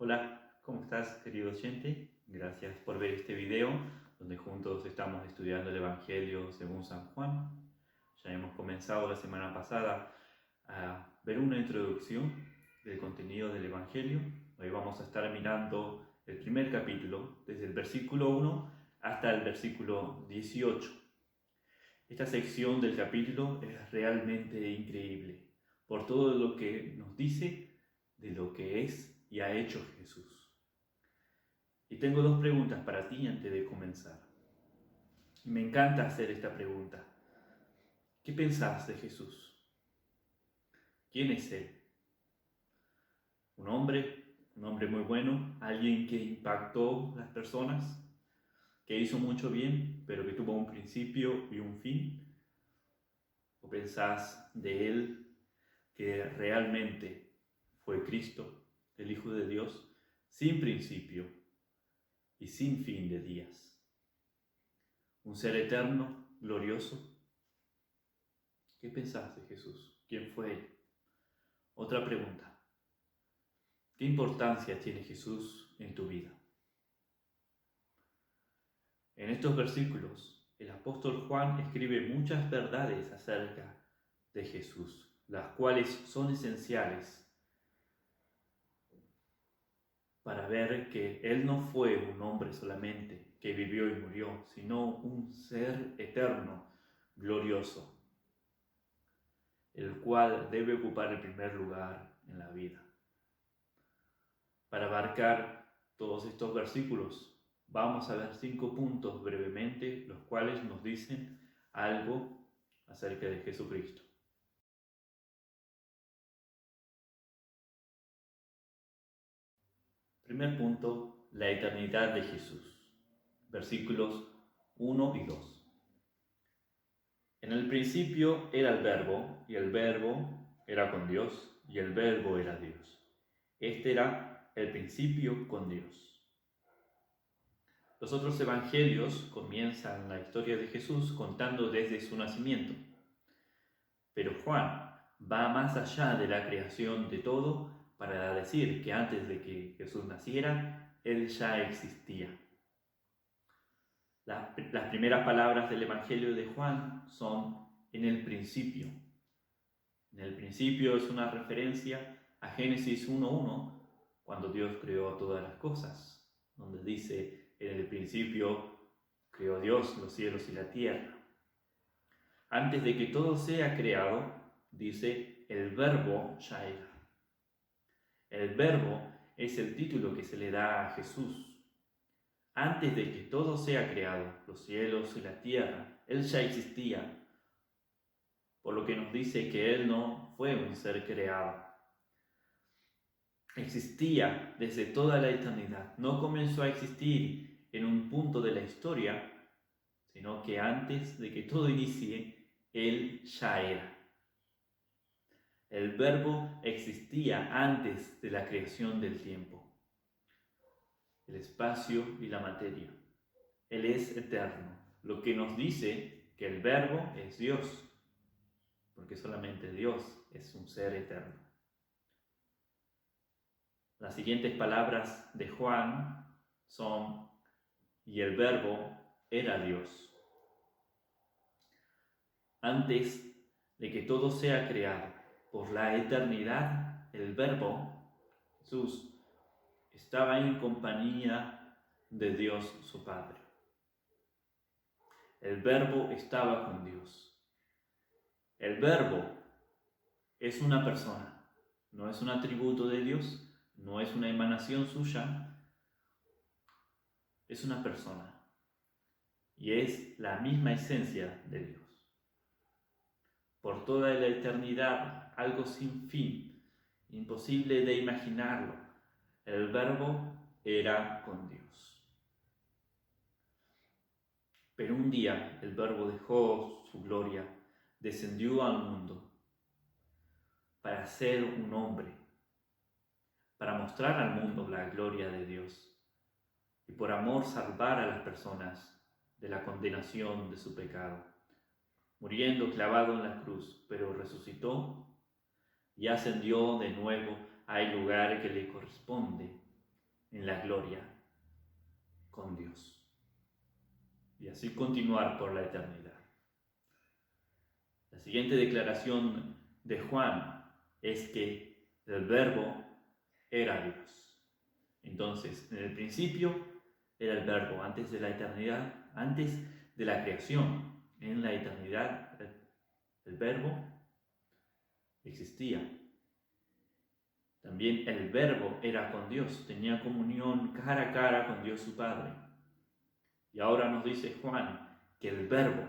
Hola, ¿cómo estás, querido oyente? Gracias por ver este video donde juntos estamos estudiando el Evangelio según San Juan. Ya hemos comenzado la semana pasada a ver una introducción del contenido del Evangelio. Hoy vamos a estar mirando el primer capítulo, desde el versículo 1 hasta el versículo 18. Esta sección del capítulo es realmente increíble por todo lo que nos dice de lo que es y ha hecho Jesús. Y tengo dos preguntas para ti antes de comenzar. Me encanta hacer esta pregunta. ¿Qué pensás de Jesús? ¿Quién es Él? Un hombre muy bueno, alguien que impactó las personas, que hizo mucho bien, pero que tuvo un principio y un fin. ¿O pensás de Él que realmente fue Cristo, el Hijo de Dios, sin principio y sin fin de días? Un ser eterno, glorioso. ¿Qué pensás de Jesús? ¿Quién fue Él? Otra pregunta. ¿Qué importancia tiene Jesús en tu vida? En estos versículos, el apóstol Juan escribe muchas verdades acerca de Jesús, las cuales son esenciales para ver que Él no fue un hombre solamente que vivió y murió, sino un ser eterno, glorioso, el cual debe ocupar el primer lugar en la vida. Para abarcar todos estos versículos, vamos a ver 5 puntos brevemente, los cuales nos dicen algo acerca de Jesucristo. Primer punto, la eternidad de Jesús. Versículos 1 y 2. En el principio era el Verbo, y el Verbo era con Dios, y el Verbo era Dios. Este era el principio con Dios. Los otros evangelios comienzan la historia de Jesús contando desde su nacimiento. Pero Juan va más allá de la creación de todo para decir que antes de que Jesús naciera, Él ya existía. Las primeras palabras del Evangelio de Juan son en el principio. En el principio es una referencia a Génesis 1:1, cuando Dios creó todas las cosas, donde dice, en el principio creó Dios los cielos y la tierra. Antes de que todo sea creado, dice, el Verbo ya era. El Verbo es el título que se le da a Jesús. Antes de que todo sea creado, los cielos y la tierra, Él ya existía, por lo que nos dice que Él no fue un ser creado. Existía desde toda la eternidad. No comenzó a existir en un punto de la historia, sino que antes de que todo inicie, Él ya era. El Verbo existía antes de la creación del tiempo, el espacio y la materia. Él es eterno, lo que nos dice que el Verbo es Dios, porque solamente Dios es un ser eterno. Las siguientes palabras de Juan son, y el Verbo era Dios. Antes de que todo sea creado, por la eternidad, el Verbo, Jesús, estaba en compañía de Dios su Padre. El Verbo estaba con Dios. El Verbo es una persona, no es un atributo de Dios, no es una emanación suya, es una persona y es la misma esencia de Dios. Por toda la eternidad, algo sin fin, imposible de imaginarlo, el Verbo era con Dios. Pero un día el Verbo dejó su gloria, descendió al mundo para ser un hombre, para mostrar al mundo la gloria de Dios y por amor salvar a las personas de la condenación de su pecado, muriendo clavado en la cruz, pero resucitó y ascendió de nuevo al lugar que le corresponde, en la gloria con Dios. Y así continuar por la eternidad. La siguiente declaración de Juan es que el Verbo era Dios. Entonces, en el principio era el Verbo, antes de la eternidad, antes de la creación. En la eternidad, el Verbo existía. También el Verbo era con Dios, tenía comunión cara a cara con Dios su Padre. Y ahora nos dice Juan que el Verbo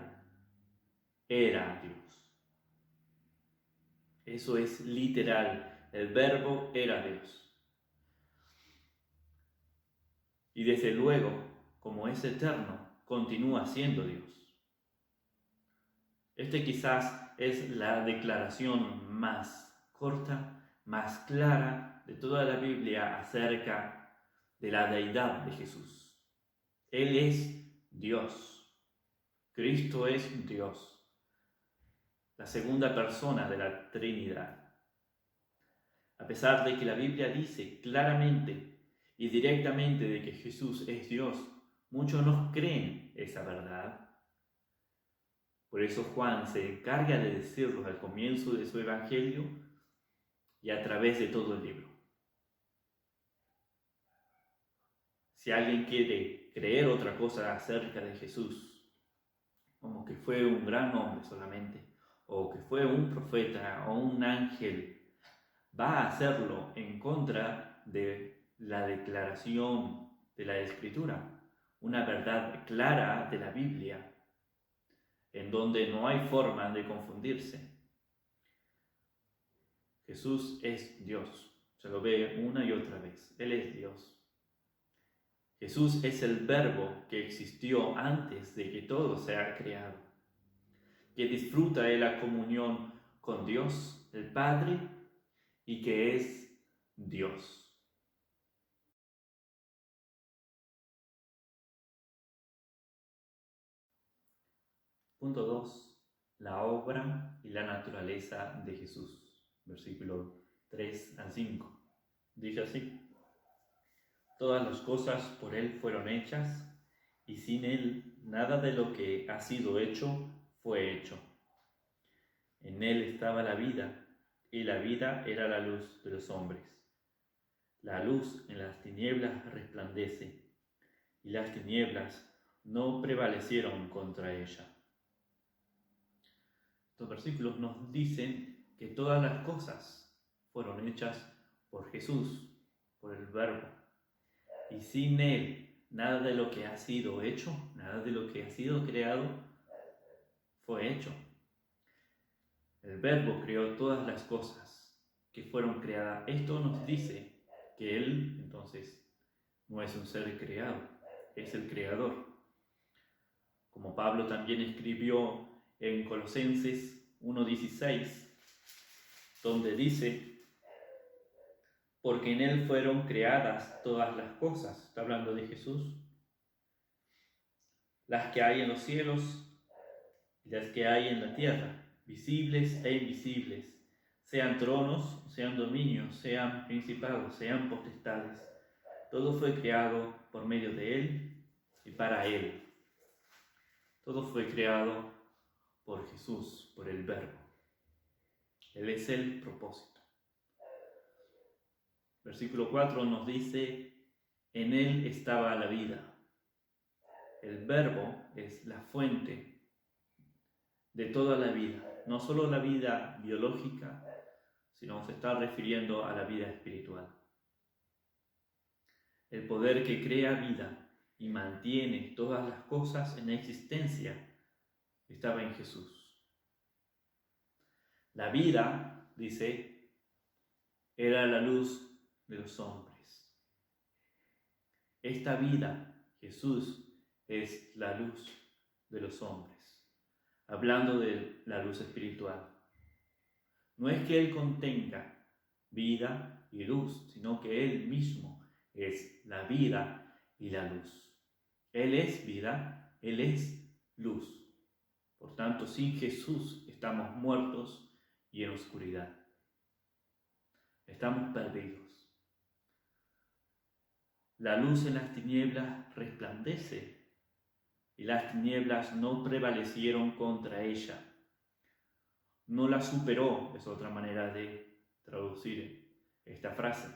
era Dios. Eso es literal, el Verbo era Dios. Y desde luego, como es eterno, continúa siendo Dios. Este quizás es la declaración más corta, más clara de toda la Biblia acerca de la deidad de Jesús. Él es Dios. Cristo es Dios. La segunda persona de la Trinidad. A pesar de que la Biblia dice claramente y directamente de que Jesús es Dios, muchos no creen esa verdad. Por eso Juan se encarga de decirlo al comienzo de su evangelio y a través de todo el libro. Si alguien quiere creer otra cosa acerca de Jesús, como que fue un gran hombre solamente, o que fue un profeta o un ángel, va a hacerlo en contra de la declaración de la Escritura, una verdad clara de la Biblia, en donde no hay forma de confundirse. Jesús es Dios, se lo ve una y otra vez, Él es Dios. Jesús es el Verbo que existió antes de que todo sea creado, que disfruta de la comunión con Dios, el Padre, y que es Dios. Punto 2. La obra y la naturaleza de Jesús. Versículo 3 al 5. Dice así: todas las cosas por Él fueron hechas, y sin Él nada de lo que ha sido hecho fue hecho. En Él estaba la vida, y la vida era la luz de los hombres. La luz en las tinieblas resplandece, y las tinieblas no prevalecieron contra ella. Estos versículos nos dicen que todas las cosas fueron hechas por Jesús, por el Verbo. Y sin Él, nada de lo que ha sido hecho, nada de lo que ha sido creado, fue hecho. El Verbo creó todas las cosas que fueron creadas. Esto nos dice que Él, entonces, no es un ser creado, es el Creador. Como Pablo también escribió en Colosenses 1:16, donde dice: porque en Él fueron creadas todas las cosas, está hablando de Jesús, las que hay en los cielos y las que hay en la tierra, visibles e invisibles, sean tronos, sean dominios, sean principados, sean potestades. Todo fue creado por medio de Él y para Él. Todo fue creado por Jesús, por el Verbo. Él es el propósito. Versículo 4 nos dice: en Él estaba la vida. El Verbo es la fuente de toda la vida, no solo la vida biológica, sino se está refiriendo a la vida espiritual. El poder que crea vida y mantiene todas las cosas en existencia estaba en Jesús. La vida, dice, era la luz de los hombres. Esta vida, Jesús, es la luz de los hombres, hablando de la luz espiritual. No es que Él contenga vida y luz, sino que Él mismo es la vida y la luz. Él es vida, Él es luz. Por tanto, sin Jesús estamos muertos y en oscuridad. Estamos perdidos. La luz en las tinieblas resplandece y las tinieblas no prevalecieron contra ella. No la superó, es otra manera de traducir esta frase.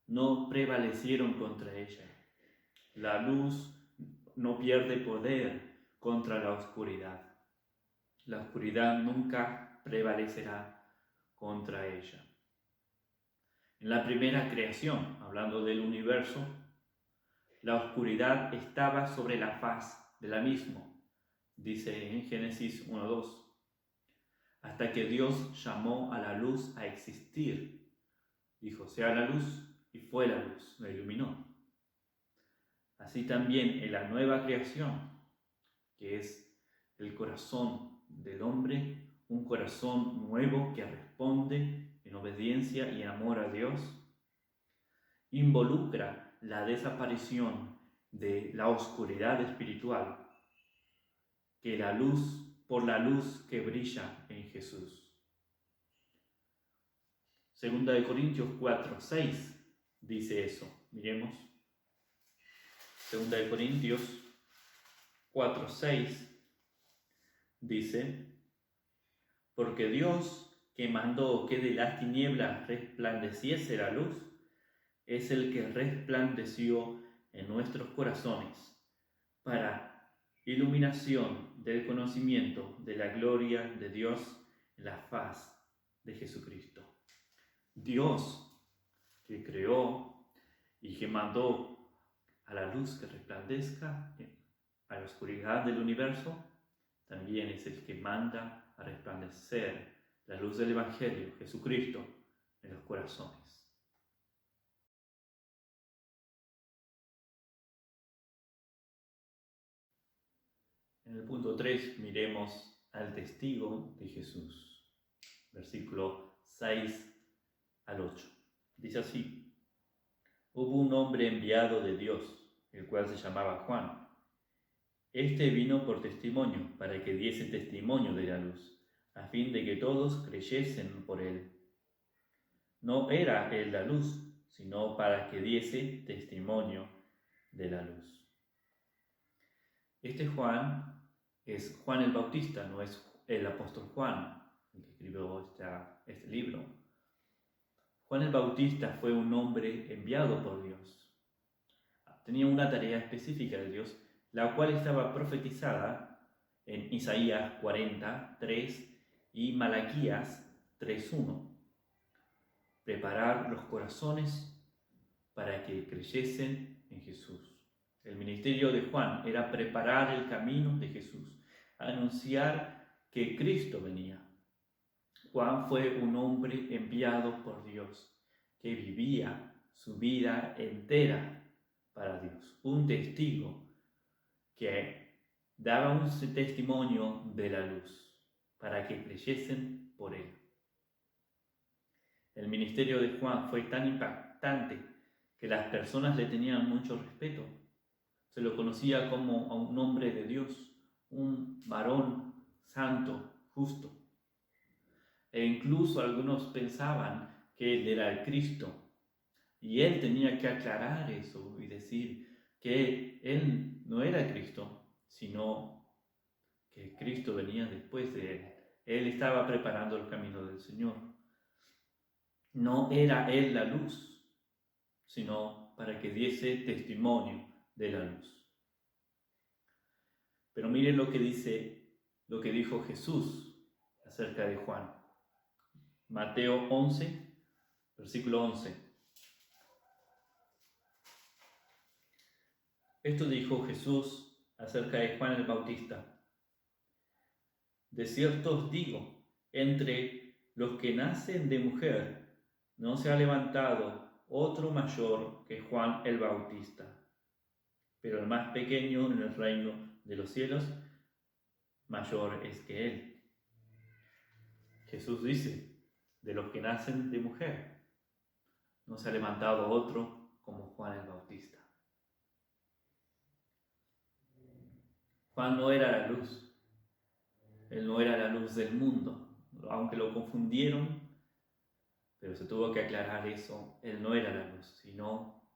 No prevalecieron contra ella. La luz no pierde poder contra la oscuridad. La oscuridad nunca prevalecerá contra ella. En la primera creación, hablando del universo, la oscuridad estaba sobre la faz de la misma, dice en Génesis 1:2, hasta que Dios llamó a la luz a existir. Dijo, sea la luz, y fue la luz, la iluminó. Así también en la nueva creación, que es el corazón del hombre, un corazón nuevo que responde en obediencia y amor a Dios, involucra la desaparición de la oscuridad espiritual, que la luz, por la luz que brilla en Jesús. Segunda de Corintios 4:6 dice eso. Miremos. Segunda de Corintios 4:6 dice, porque Dios, que mandó que de las tinieblas resplandeciese la luz, es el que resplandeció en nuestros corazones para iluminación del conocimiento de la gloria de Dios en la faz de Jesucristo. Dios, que creó y que mandó a la luz que resplandezca a la oscuridad del universo, también es el que manda a resplandecer la luz del Evangelio, Jesucristo, en los corazones. En el punto 3 miremos al testigo de Jesús, versículo 6 al 8. Dice así, hubo un hombre enviado de Dios, el cual se llamaba Juan. Este vino por testimonio, para que diese testimonio de la luz, a fin de que todos creyesen por él. No era él la luz, sino para que diese testimonio de la luz. Este Juan es Juan el Bautista, no es el apóstol Juan, el que escribió este libro. Juan el Bautista fue un hombre enviado por Dios. Tenía una tarea específica de Dios, la cual estaba profetizada en Isaías 40:3 y Malaquías 3:1. Preparar los corazones para que creyesen en Jesús. El ministerio de Juan era preparar el camino de Jesús, anunciar que Cristo venía. Juan fue un hombre enviado por Dios, que vivía su vida entera para Dios, un testigo que daba un testimonio de la luz, para que creyesen por él. El ministerio de Juan fue tan impactante que las personas le tenían mucho respeto. Se lo conocía como a un hombre de Dios, un varón santo, justo. E incluso algunos pensaban que él era el Cristo. Y él tenía que aclarar eso y decir que él no era Cristo, sino que Cristo venía después de él. Él estaba preparando el camino del Señor. No era él la luz, sino para que diese testimonio de la luz. Pero miren lo que dijo Jesús acerca de Juan. Mateo 11, versículo 11. Esto dijo Jesús acerca de Juan el Bautista. De cierto os digo, entre los que nacen de mujer, no se ha levantado otro mayor que Juan el Bautista. Pero el más pequeño en el reino de los cielos, mayor es que él. Jesús dice, de los que nacen de mujer, no se ha levantado otro como Juan el Bautista. Juan no era la luz, él no era la luz del mundo, aunque lo confundieron, pero se tuvo que aclarar eso, él no era la luz, sino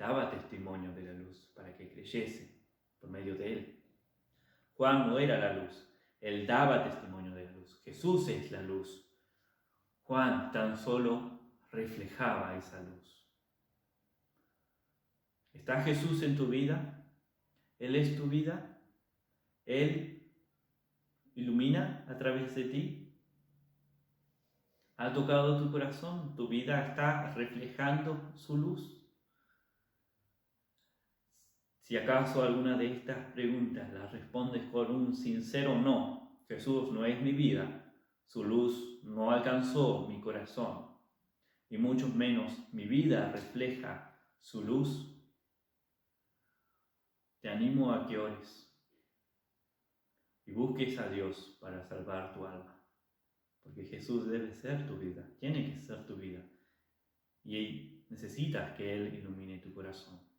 daba testimonio de la luz para que creyese por medio de él. Juan no era la luz, él daba testimonio de la luz. Jesús es la luz. Juan tan solo reflejaba esa luz. ¿Está Jesús en tu vida? ¿Él es tu vida? ¿Él ilumina a través de ti? ¿Ha tocado tu corazón? ¿Tu vida está reflejando su luz? Si acaso alguna de estas preguntas las respondes con un sincero no, Jesús no es mi vida, su luz no alcanzó mi corazón, y mucho menos mi vida refleja su luz, te animo a que ores y busques a Dios para salvar tu alma, porque Jesús debe ser tu vida, tiene que ser tu vida, y necesitas que Él ilumine tu corazón.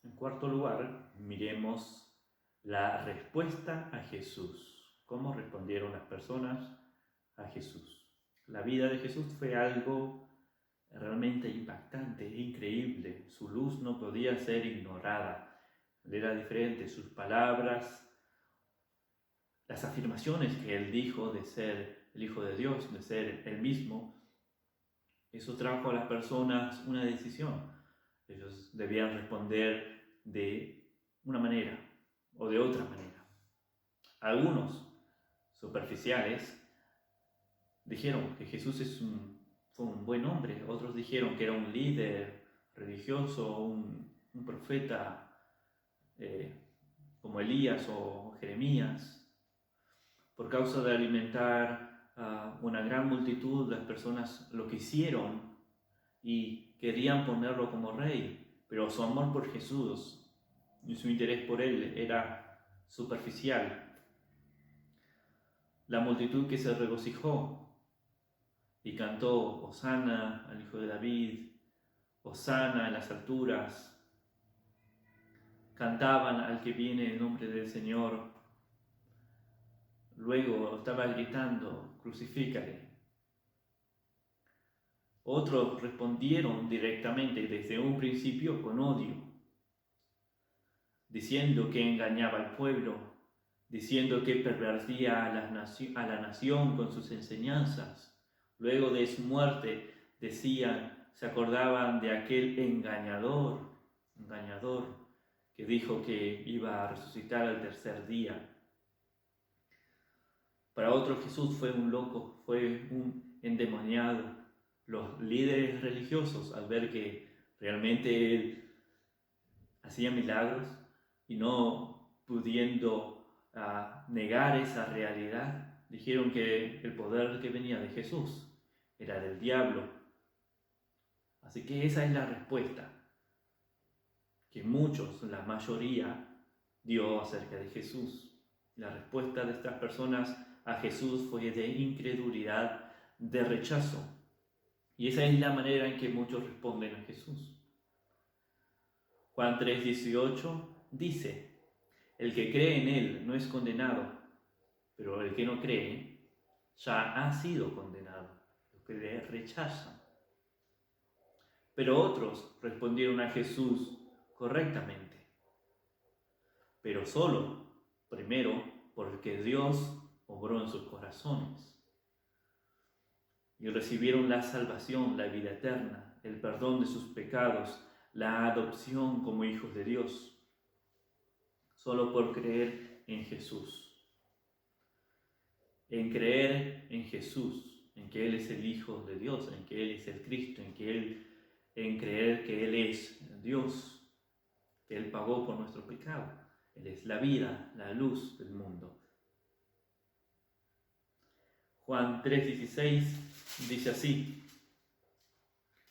En cuarto lugar, miremos la respuesta a Jesús. ¿Cómo respondieron las personas a Jesús? La vida de Jesús fue algo realmente impactante, increíble. Su luz no podía ser ignorada. Era diferente, sus palabras, las afirmaciones que él dijo de ser el Hijo de Dios, de ser él mismo, eso trajo a las personas una decisión. Ellos debían responder de una manera o de otra manera. Algunos superficiales dijeron que Jesús fue un buen hombre, otros dijeron que era un líder religioso, un profeta como Elías o Jeremías. Por causa de alimentar a una gran multitud, las personas lo quisieron y querían ponerlo como rey. Pero su amor por Jesús y su interés por él era superficial. La multitud que se regocijó y cantó Hosana al Hijo de David, Hosana en las alturas, cantaban al que viene en nombre del Señor. Luego estaba gritando, crucifícale. Otros respondieron directamente desde un principio con odio, diciendo que engañaba al pueblo, diciendo que pervertía a la nación con sus enseñanzas. Luego de su muerte decían, se acordaban de aquel engañador que dijo que iba a resucitar al tercer día. Para otros Jesús fue un loco, fue un endemoniado. Los líderes religiosos, al ver que realmente él hacía milagros y no pudiendo negar esa realidad, dijeron que el poder que venía de Jesús era del diablo. Así que esa es la respuesta que muchos, la mayoría, dio acerca de Jesús. La respuesta de estas personas a Jesús fue de incredulidad, de rechazo. Y esa es la manera en que muchos responden a Jesús. Juan 3:18 dice, el que cree en él no es condenado, pero el que no cree ya ha sido condenado, los que le rechazan. Pero otros respondieron a Jesús correctamente, pero solo, primero, porque Dios obró en sus corazones. Y recibieron la salvación, la vida eterna, el perdón de sus pecados, la adopción como hijos de Dios, solo por creer en Jesús. En creer en Jesús, en que Él es el Hijo de Dios, en que Él es el Cristo, en creer que Él es Dios, que Él pagó por nuestro pecado. Él es la vida, la luz del mundo. Juan 3:16 dice así,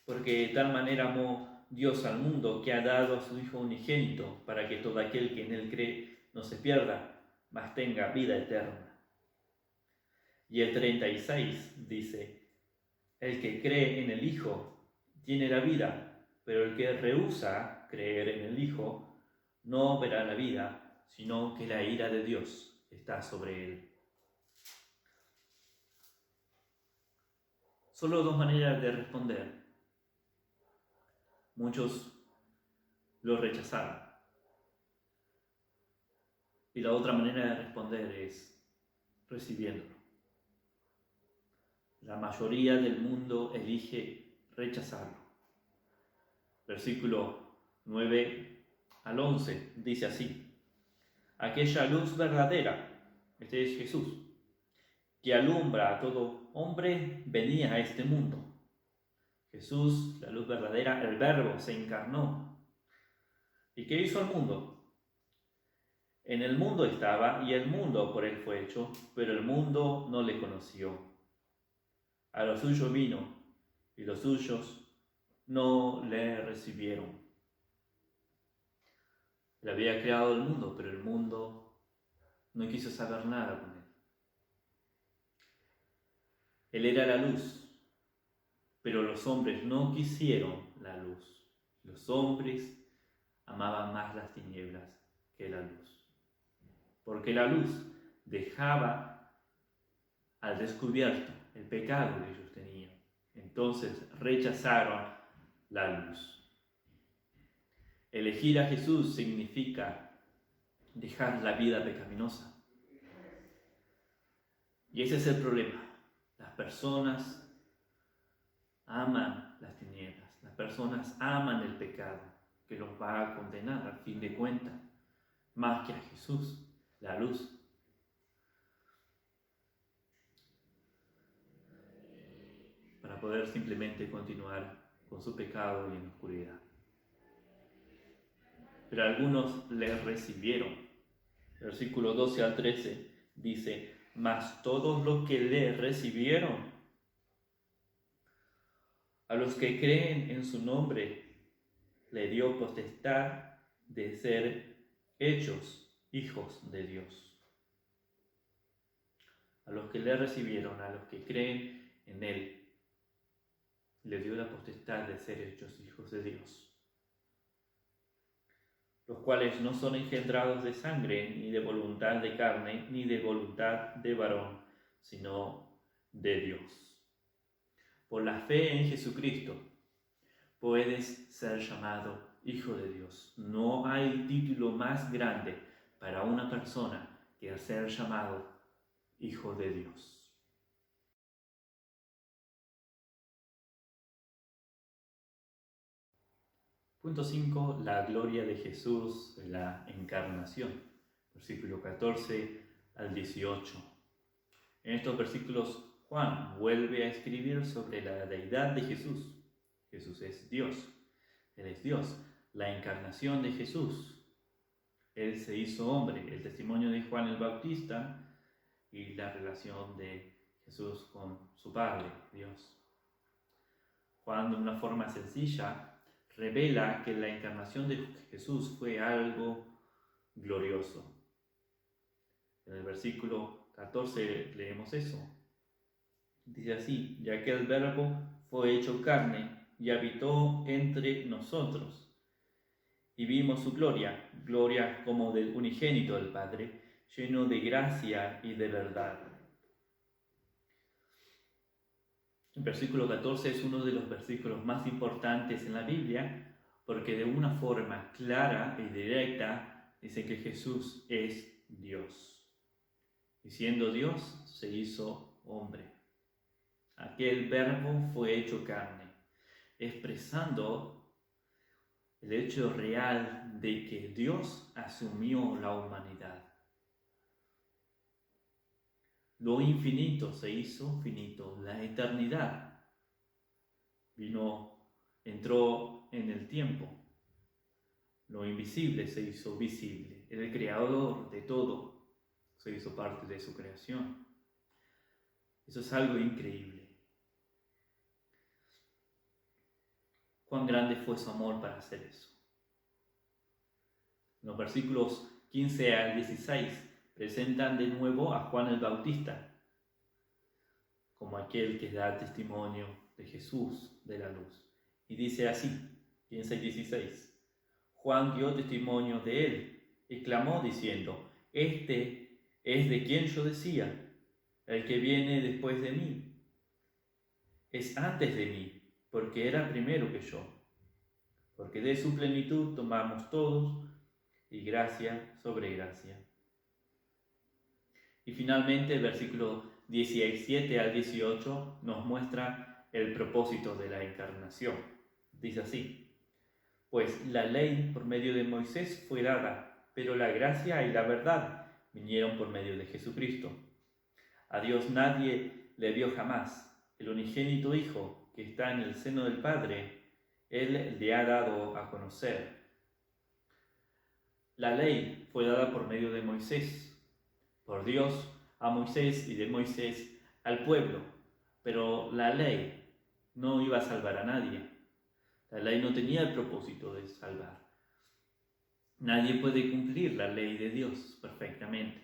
porque de tal manera amó Dios al mundo que ha dado a su Hijo unigénito para que todo aquel que en él cree no se pierda, mas tenga vida eterna. Y el 36 dice, el que cree en el Hijo tiene la vida, pero el que rehúsa creer en el Hijo no verá la vida, sino que la ira de Dios está sobre él. Solo dos maneras de responder. Muchos lo rechazaron. Y la otra manera de responder es recibiéndolo. La mayoría del mundo elige rechazarlo. Versículo 9 al 11 dice así: aquella luz verdadera, este es Jesús, que alumbra a todo hombre, venía a este mundo. Jesús, la luz verdadera, el Verbo, se encarnó. ¿Y qué hizo el mundo? En el mundo estaba y el mundo por él fue hecho, pero el mundo no le conoció. A lo suyo vino y los suyos no le recibieron. Él había creado el mundo, pero el mundo no quiso saber nada con él. Él era la luz, pero los hombres no quisieron la luz. Los hombres amaban más las tinieblas que la luz. Porque la luz dejaba al descubierto el pecado que ellos tenían. Entonces rechazaron la luz. Elegir a Jesús significa dejar la vida pecaminosa. Y ese es el problema. Las personas aman las tinieblas. Las personas aman el pecado que los va a condenar al fin de cuentas, más que a Jesús, la luz. Para poder simplemente continuar con su pecado y en la oscuridad. Pero algunos le recibieron. Versículo 12 al 13 dice: mas todos los que le recibieron, a los que creen en su nombre, le dio potestad de ser hechos hijos de Dios. A los que le recibieron, a los que creen en él, le dio la potestad de ser hechos hijos de Dios, los cuales no son engendrados de sangre, ni de voluntad de carne, ni de voluntad de varón, sino de Dios. Por la fe en Jesucristo puedes ser llamado hijo de Dios. No hay título más grande para una persona que el ser llamado hijo de Dios. Punto 5. La gloria de Jesús, la encarnación. Versículo 14 al 18. En estos versículos Juan vuelve a escribir sobre la deidad de Jesús. Jesús es Dios. Él es Dios. La encarnación de Jesús. Él se hizo hombre. El testimonio de Juan el Bautista y la relación de Jesús con su Padre, Dios. Juan, de una forma sencilla, revela que la encarnación de Jesús fue algo glorioso. En el versículo 14 leemos eso. Dice así: ya que el Verbo fue hecho carne y habitó entre nosotros, y vimos su gloria, gloria como del unigénito del Padre, lleno de gracia y de verdad. El versículo 14 es uno de los versículos más importantes en la Biblia, porque de una forma clara y directa dice que Jesús es Dios. Y siendo Dios, se hizo hombre. Aquel Verbo fue hecho carne, expresando el hecho real de que Dios asumió la humanidad. Lo infinito se hizo finito, la eternidad entró en el tiempo. Lo invisible se hizo visible. El creador de todo se hizo parte de su creación. Eso es algo increíble. Cuán grande fue su amor para hacer eso. Los versículos 15 al 16 presentan de nuevo a Juan el Bautista como aquel que da testimonio de Jesús, de la luz. Y dice así, 15 y 16: Juan dio testimonio de él y clamó diciendo: este es de quien yo decía, el que viene después de mí. es antes de mí, porque era primero que yo. Porque de su plenitud tomamos todos, y gracia sobre gracia. Y finalmente el versículo 17 al 18 nos muestra el propósito de la encarnación. Dice así: pues la ley por medio de Moisés fue dada, pero la gracia y la verdad vinieron por medio de Jesucristo. A Dios nadie le vio jamás. El unigénito Hijo que está en el seno del Padre, Él le ha dado a conocer. La ley fue dada por medio de Moisés, por Dios a Moisés y de Moisés al pueblo, pero la ley no iba a salvar a nadie. La ley no tenía el propósito de salvar. Nadie puede cumplir la ley de Dios perfectamente.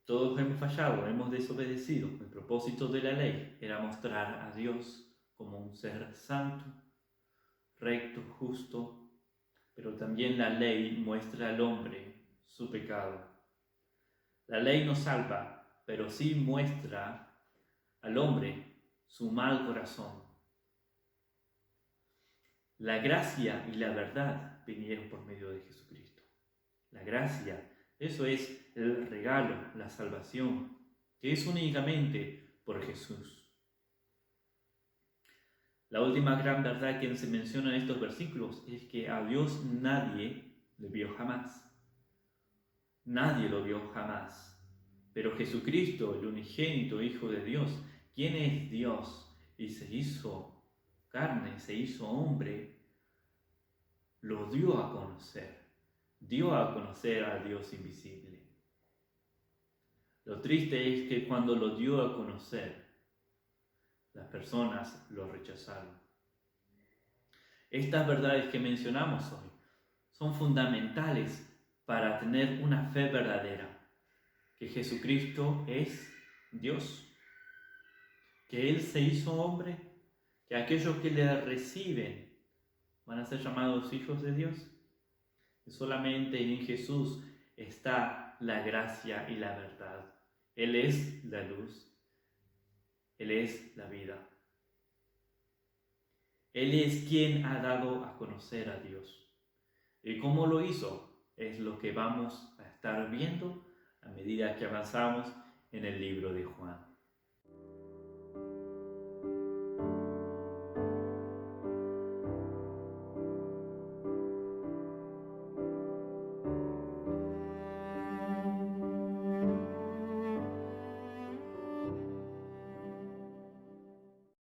Todos hemos fallado, hemos desobedecido. El propósito de la ley era mostrar a Dios como un ser santo, recto, justo, pero también la ley muestra al hombre su pecado. La ley no salva, pero sí muestra al hombre su mal corazón. La gracia y la verdad vinieron por medio de Jesucristo. La gracia, eso es el regalo, la salvación, que es únicamente por Jesús. La última gran verdad que se menciona en estos versículos es que a Dios nadie le vio jamás. Nadie lo vio jamás. Pero Jesucristo, el unigénito Hijo de Dios, quien es Dios y se hizo carne, se hizo hombre, lo dio a conocer. Dio a conocer al Dios invisible. Lo triste es que cuando lo dio a conocer, las personas lo rechazaron. Estas verdades que mencionamos hoy son fundamentales para tener una fe verdadera, que Jesucristo es Dios, que Él se hizo hombre, que aquellos que le reciben van a ser llamados hijos de Dios, que solamente en Jesús está la gracia y la verdad. Él es la luz, Él es la vida. Él es quien ha dado a conocer a Dios. ¿Y cómo lo hizo? Es lo que vamos a estar viendo a medida que avanzamos en el libro de Juan.